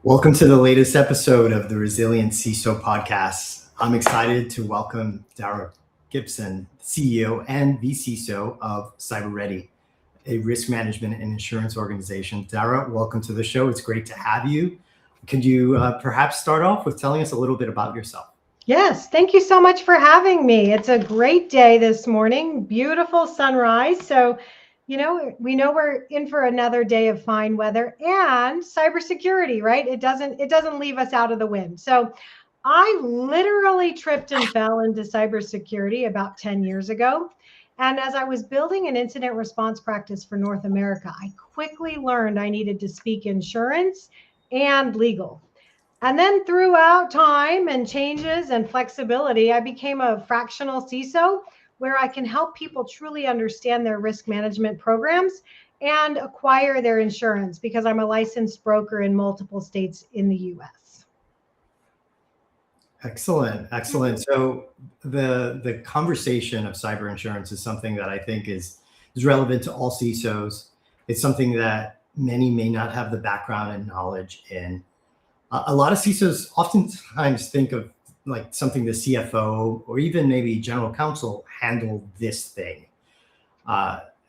Welcome to the latest episode of the Resilient CISO podcast. I'm excited to welcome Dara Gibson, CEO and the CISO of CyberReady, a risk management and insurance organization. Dara, welcome to the show. It's great to have you. Could you perhaps start off with telling us a little bit about yourself? Yes, thank you so much for having me. It's a great day this morning, beautiful sunrise. So, we know we're in for another day of fine weather and cybersecurity, right? It doesn't leave us out of the wind. So, I literally tripped and fell into cybersecurity about 10 years ago. And as I was building an incident response practice for North America, I quickly learned I needed to speak insurance and legal. And then throughout time and changes and flexibility, I became a fractional CISO where I can help people truly understand their risk management programs and acquire their insurance because I'm a licensed broker in multiple states in the US. Excellent. So the conversation of cyber insurance is something that I think is relevant to all CISOs. It's something that many may not have the background and knowledge in. A lot of CISOs oftentimes think of like something the CFO or even maybe general counsel handle this thing.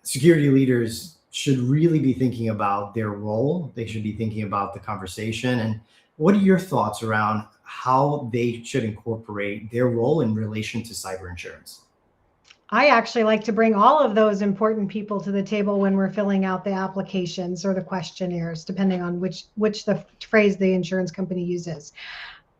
Security leaders should really be thinking about their role. They should be thinking about the conversation. And what are your thoughts around how they should incorporate their role in relation to cyber insurance? I actually like to bring all of those important people to the table when we're filling out the applications or the questionnaires, depending on which the phrase the insurance company uses.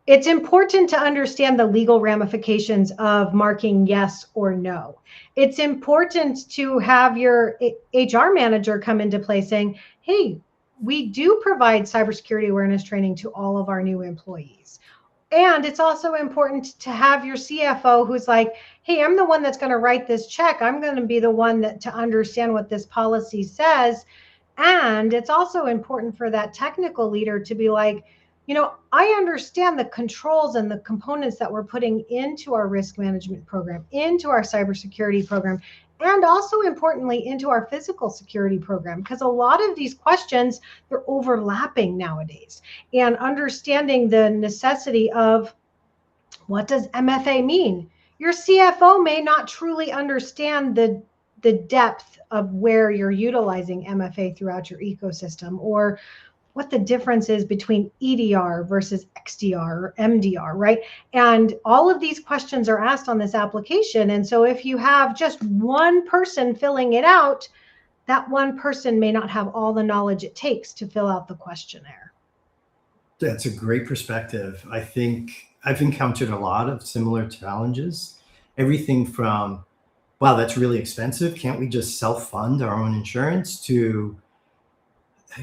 It's important to understand the legal ramifications of marking yes or no. It's important to have your HR manager come into play saying, hey, we do provide cybersecurity awareness training to all of our new employees. And it's also important to have your CFO who's like, hey, I'm the one that's going to write this check. I'm going to be the one to understand what this policy says. And it's also important for that technical leader to be like, I understand the controls and the components that we're putting into our risk management program, into our cybersecurity program, and also importantly, into our physical security program, because a lot of these questions, they're overlapping nowadays. And understanding the necessity of what does MFA mean? Your CFO may not truly understand the depth of where you're utilizing MFA throughout your ecosystem, or what the difference is between EDR versus XDR or MDR, right? And all of these questions are asked on this application. And so if you have just one person filling it out, that one person may not have all the knowledge it takes to fill out the questionnaire. That's a great perspective. I think I've encountered a lot of similar challenges. Everything from, wow, that's really expensive. Can't we just self-fund our own insurance, to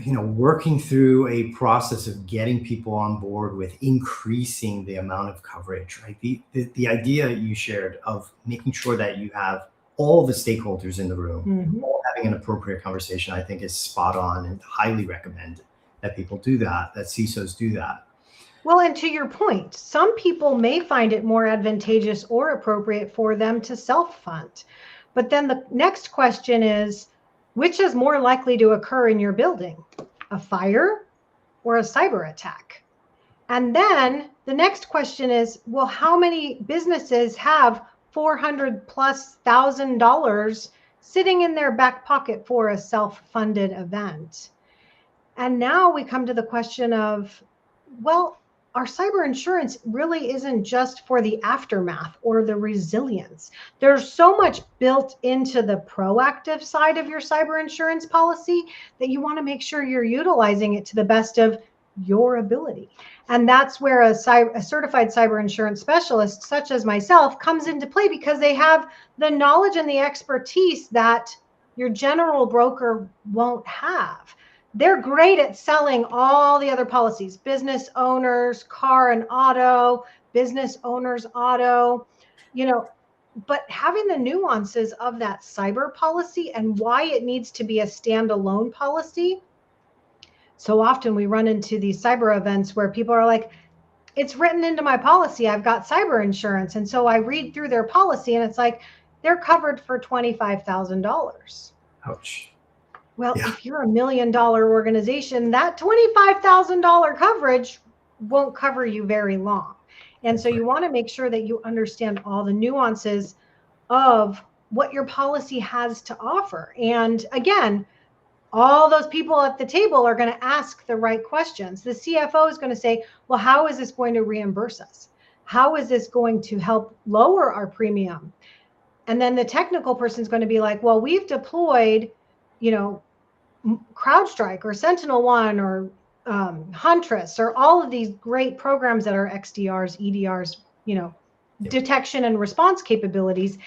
working through a process of getting people on board with increasing the amount of coverage, right? The idea you shared of making sure that you have all the stakeholders in the room, all having an appropriate conversation, I think is spot on, and highly recommend that people do that CISOs do that. Well, and to your point, some people may find it more advantageous or appropriate for them to self-fund. But then the next question is, which is more likely to occur in your building, a fire or a cyber attack? And then the next question is, well, how many businesses have $400,000+ sitting in their back pocket for a self-funded event? And now we come to the question of, well, our cyber insurance really isn't just for the aftermath or the resilience. There's so much built into the proactive side of your cyber insurance policy that you want to make sure you're utilizing it to the best of your ability. And that's where a certified cyber insurance specialist, such as myself, comes into play, because they have the knowledge and the expertise that your general broker won't have. They're great at selling all the other policies, business owners, car and auto, business owners auto, but having the nuances of that cyber policy and why it needs to be a standalone policy. So often we run into these cyber events where people are like, it's written into my policy, I've got cyber insurance. And so I read through their policy and it's like, they're covered for $25,000. Ouch. Well, if you're $1 million organization, that $25,000 coverage won't cover you very long. And so you want to make sure that you understand all the nuances of what your policy has to offer. And again, all those people at the table are going to ask the right questions. The CFO is going to say, well, how is this going to reimburse us? How is this going to help lower our premium? And then the technical person is going to be like, well, we've deployed, CrowdStrike or SentinelOne or Huntress or all of these great programs that are XDRs, EDRs, detection and response capabilities.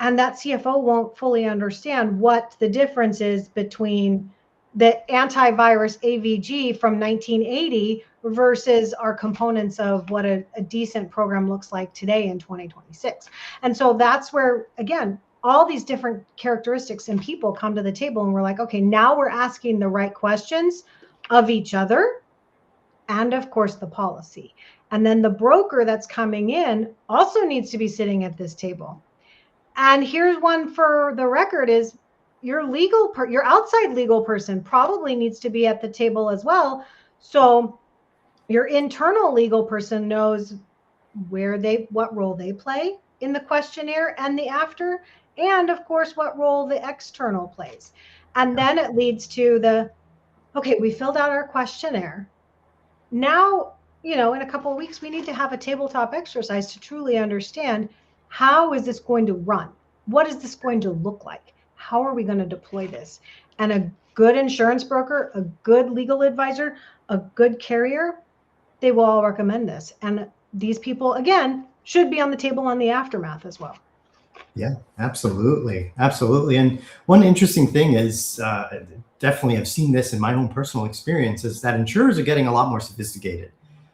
And that CFO won't fully understand what the difference is between the antivirus AVG from 1980 versus our components of what a decent program looks like today in 2026. And so that's where, again, all these different characteristics and people come to the table, and we're like, okay, now we're asking the right questions of each other and of course the policy. And then the broker that's coming in also needs to be sitting at this table. And here's one for the record is your outside legal person probably needs to be at the table as well. So your internal legal person knows what role they play in the questionnaire and the after, and of course, what role the external plays. And then it leads to okay, we filled out our questionnaire. Now, in a couple of weeks, we need to have a tabletop exercise to truly understand, how is this going to run? What is this going to look like? How are we going to deploy this? And a good insurance broker, a good legal advisor, a good carrier, they will all recommend this. And these people, again, should be on the table on the aftermath as well. Yeah, absolutely. Absolutely. And one interesting thing is, definitely I've seen this in my own personal experience, is that insurers are getting a lot more sophisticated.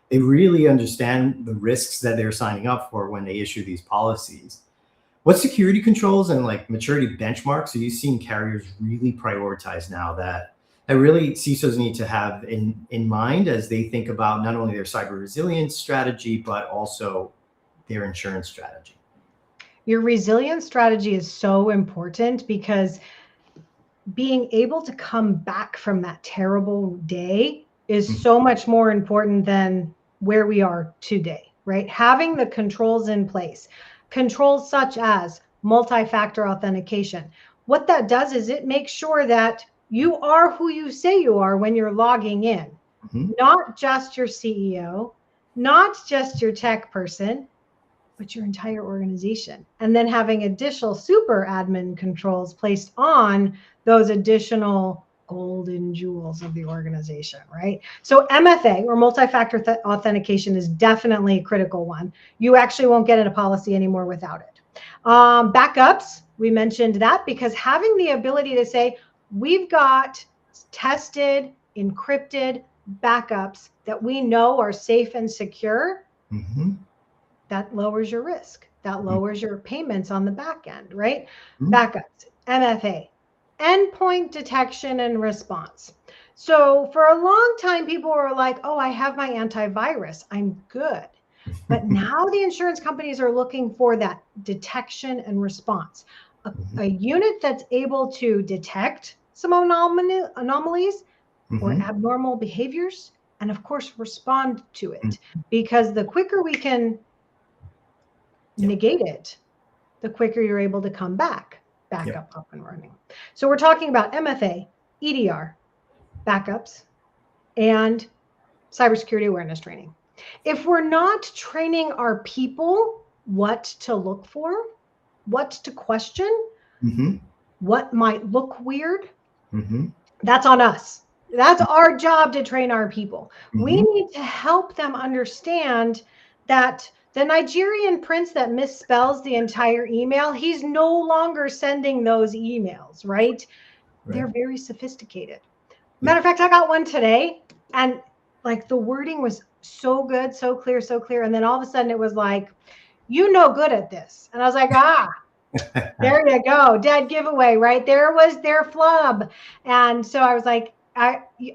They really understand the risks that they're signing up for when they issue these policies. What security controls and maturity benchmarks are you seeing carriers really prioritize now that really CISOs need to have in mind as they think about not only their cyber resilience strategy, but also their insurance strategy? Your resilience strategy is so important, because being able to come back from that terrible day is so much more important than where we are today, right? Having the controls in place, controls such as multi-factor authentication. What that does is it makes sure that you are who you say you are when you're logging in, not just your CEO, not just your tech person, but your entire organization. And then having additional super admin controls placed on those additional golden jewels of the organization, right? So MFA, or multi-factor authentication, is definitely a critical one. You actually won't get in a policy anymore without it. Backups, we mentioned that, because having the ability to say, we've got tested, encrypted backups that we know are safe and secure, that lowers your risk. That lowers your payments on the back end, right? Backups, MFA, endpoint detection and response. So for a long time, people were like, oh, I have my antivirus, I'm good. But now the insurance companies are looking for that detection and response. A unit that's able to detect some anomalies or abnormal behaviors, and of course, respond to it. Because the quicker we can negate it, the quicker you're able to come back up and running. So we're talking about MFA, EDR, backups, and cybersecurity awareness training. If we're not training our people what to look for, what to question, what might look weird, that's on us. That's our job, to train our people. We need to help them understand that the Nigerian prince that misspells the entire email, he's no longer sending those emails, right? They're very sophisticated. Matter of fact, I got one today, and the wording was so good, so clear, so clear. And then all of a sudden it was like, you know good at this. And I was like, there you go. Dead giveaway, right? There was their flub. And so I was like,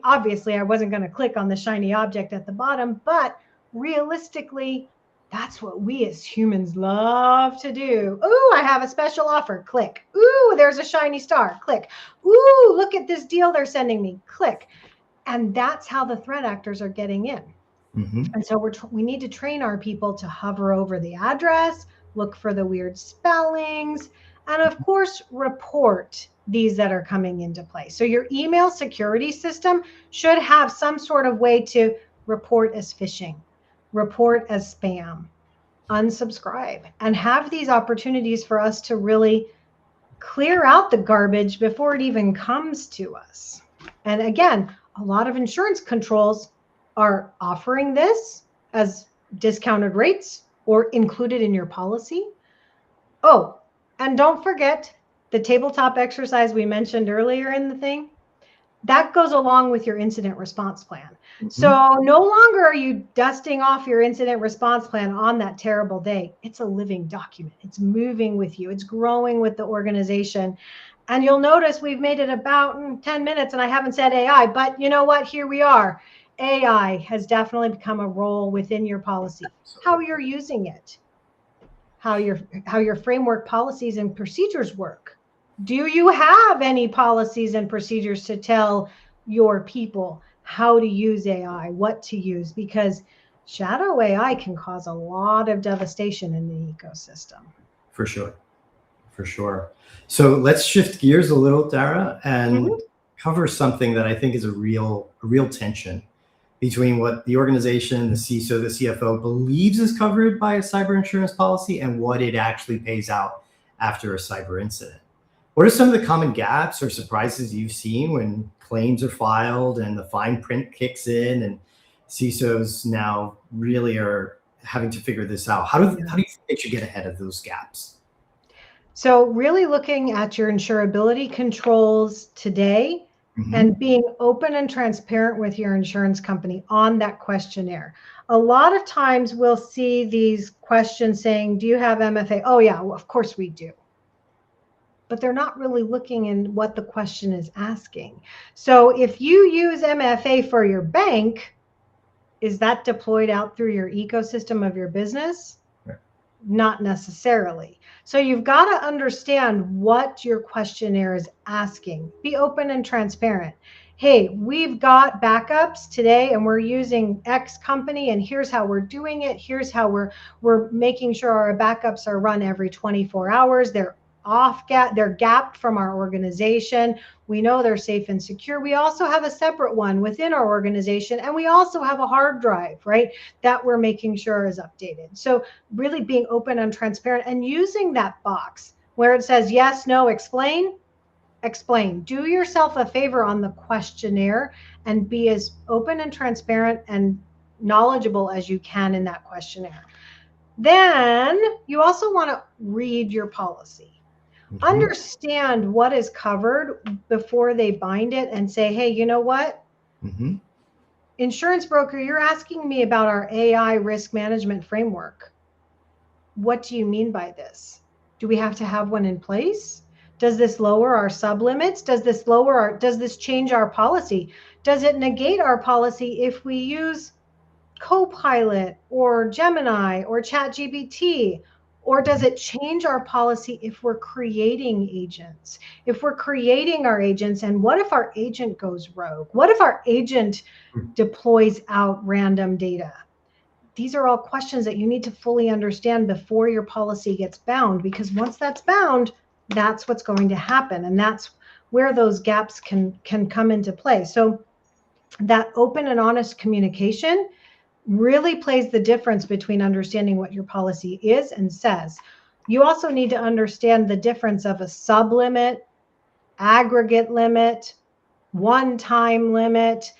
obviously I wasn't going to click on the shiny object at the bottom, but realistically, That's what we as humans love to do. Ooh, I have a special offer. Click. Ooh, there's a shiny star. Click. Ooh, look at this deal they're sending me. Click. And that's how the threat actors are getting in. And so we need to train our people to hover over the address, look for the weird spellings, and of course, report these that are coming into play. So your email security system should have some sort of way to report as phishing, report as spam, unsubscribe, and have these opportunities for us to really clear out the garbage before it even comes to us. And again, a lot of insurance controls are offering this as discounted rates or included in your policy. Oh, and don't forget the tabletop exercise we mentioned earlier in the thing. That goes along with your incident response plan. So no longer are you dusting off your incident response plan on that terrible day. It's a living document. It's moving with you. It's growing with the organization. And you'll notice we've made it about 10 minutes and I haven't said AI, but you know what? Here we are. AI has definitely become a role within your policy. How you're using it, how your framework policies and procedures work. Do you have any policies and procedures to tell your people how to use AI, what to use? Because shadow AI can cause a lot of devastation in the ecosystem. For sure. For sure. So let's shift gears a little, Dara, and cover something that I think is a real tension between what the organization, the CISO, the CFO believes is covered by a cyber insurance policy and what it actually pays out after a cyber incident. What are some of the common gaps or surprises you've seen when claims are filed and the fine print kicks in and CISOs now really are having to figure this out? How do you think they should get ahead of those gaps? So really looking at your insurability controls today and being open and transparent with your insurance company on that questionnaire. A lot of times we'll see these questions saying, do you have MFA? Oh yeah, well, of course we do. But they're not really looking in what the question is asking. So if you use MFA for your bank, is that deployed out through your ecosystem of your business? Not necessarily. So you've got to understand what your questionnaire is asking. Be open and transparent. Hey, we've got backups today and we're using X company and here's how we're doing it. Here's how we're making sure our backups are run every 24 hours. They're they're gapped from our organization. We know they're safe and secure. We also have a separate one within our organization, and we also have a hard drive, right, that we're making sure is updated. So really being open and transparent and using that box where it says yes, no, explain. Do yourself a favor on the questionnaire and be as open and transparent and knowledgeable as you can in that questionnaire. Then you also want to read your policy. Understand what is covered before they bind it and say, hey, you know what? Insurance broker, you're asking me about our AI risk management framework. What do you mean by this? Do we have to have one in place? Does this lower our sublimits? Does this change our policy? Does it negate our policy if we use Copilot or Gemini or ChatGPT? Or does it change our policy if we're creating agents? If we're creating our agents, and what if our agent goes rogue? What if our agent deploys out random data? These are all questions that you need to fully understand before your policy gets bound, because once that's bound, that's what's going to happen. And that's where those gaps can come into play. So that open and honest communication really plays the difference between understanding what your policy is and says. You also need to understand the difference of a sublimit, aggregate limit, one-time limit,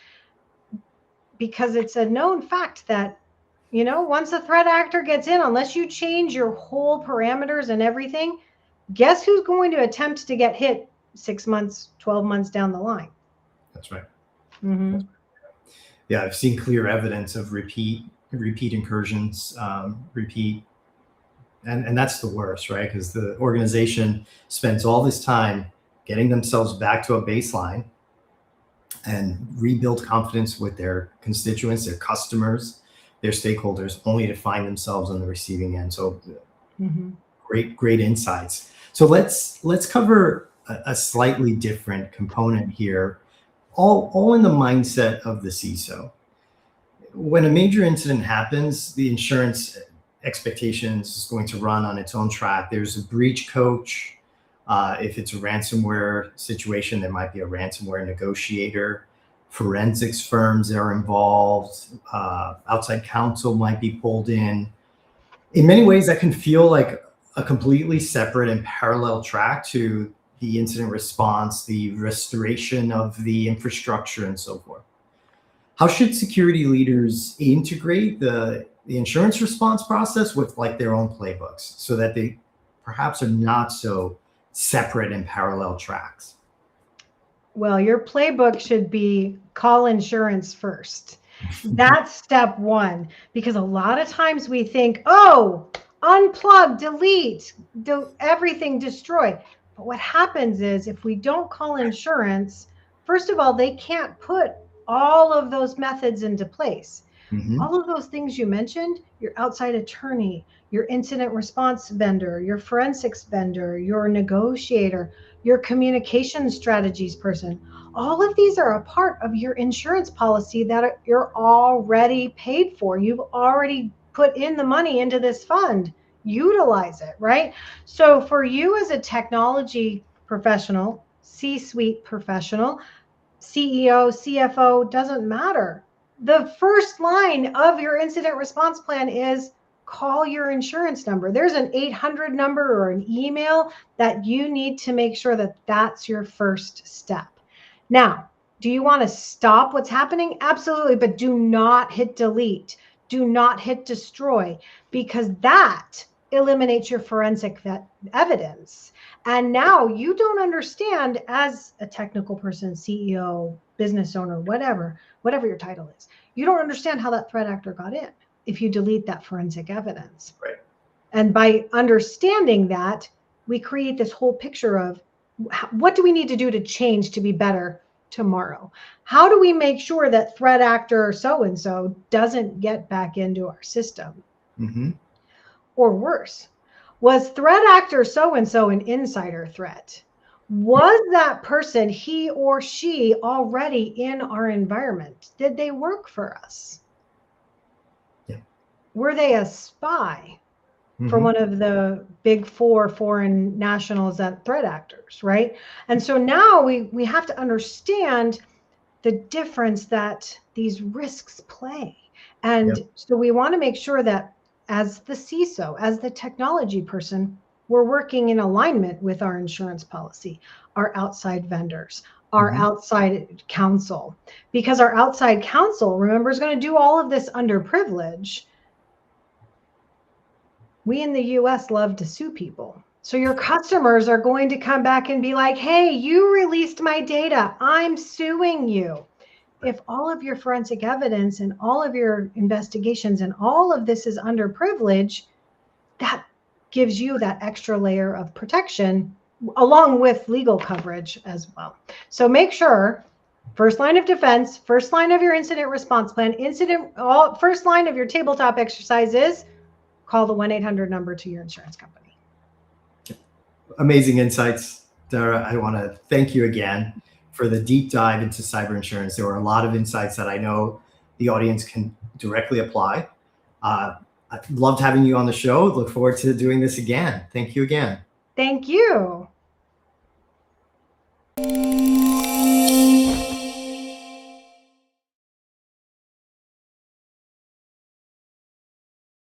because it's a known fact that, you know, once a threat actor gets in, unless you change your whole parameters and everything, guess who's going to attempt to get hit 6 months, 12 months down the line? That's right. Yeah, I've seen clear evidence of repeat incursions, and that's the worst, right? Because the organization spends all this time getting themselves back to a baseline and rebuild confidence with their constituents, their customers, their stakeholders, only to find themselves on the receiving end. So great insights. So let's cover a slightly different component here, all in the mindset of the CISO. When a major incident happens, the insurance expectations is going to run on its own track. There's a breach coach. If it's a ransomware situation, there might be a ransomware negotiator. Forensics firms are involved. Outside counsel might be pulled in. In many ways, that can feel like a completely separate and parallel track to the incident response, the restoration of the infrastructure, and so forth. How should security leaders integrate the insurance response process with like their own playbooks so that they perhaps are not so separate and parallel tracks? Well, your playbook should be call insurance first. That's step one, because a lot of times we think, oh, unplug, delete, everything destroy. But what happens is if we don't call insurance, first of all, they can't put all of those methods into place. All of those things you mentioned, your outside attorney, your incident response vendor, your forensics vendor, your negotiator, your communication strategies person, all of these are a part of your insurance policy that you're already paid for. You've already put in the money into this fund. Utilize it, right? So for you as a technology professional, C-suite professional, CEO, CFO, doesn't matter. The first line of your incident response plan is call your insurance number. There's an 800 number or an email that you need to make sure that that's your first step. Now, do you want to stop what's happening? Absolutely, but do not hit delete. Do not hit destroy, because that eliminates your forensic evidence. And now you don't understand, as a technical person, CEO, business owner, whatever your title is, you don't understand how that threat actor got in if you delete that forensic evidence. Right. And by understanding that, we create this whole picture of what do we need to do to change to be better tomorrow? How do we make sure that threat actor so-and-so doesn't get back into our system? Or worse, was threat actor so-and-so an insider threat? Was that person, he or she, already in our environment? Did they work for us? Yeah. Were they a spy for one of the big four foreign nationals that threat actors, right? And so now we have to understand the difference that these risks play. And so we want to make sure that as the CISO, as the technology person, we're working in alignment with our insurance policy, our outside vendors, our outside counsel, because our outside counsel, remember, is going to do all of this under privilege. We in the US love to sue people. So your customers are going to come back and be like, hey, you released my data. I'm suing you. If all of your forensic evidence and all of your investigations and all of this is under privilege, that gives you that extra layer of protection along with legal coverage as well. So make sure first line of defense, first line of your incident response plan, first line of your tabletop exercise is call the 1-800 number to your insurance company. Amazing insights, Dara. I want to thank you again for the deep dive into cyber insurance. There were a lot of insights that I know the audience can directly apply. I loved having you on the show. Look forward to doing this again. Thank you again. Thank you.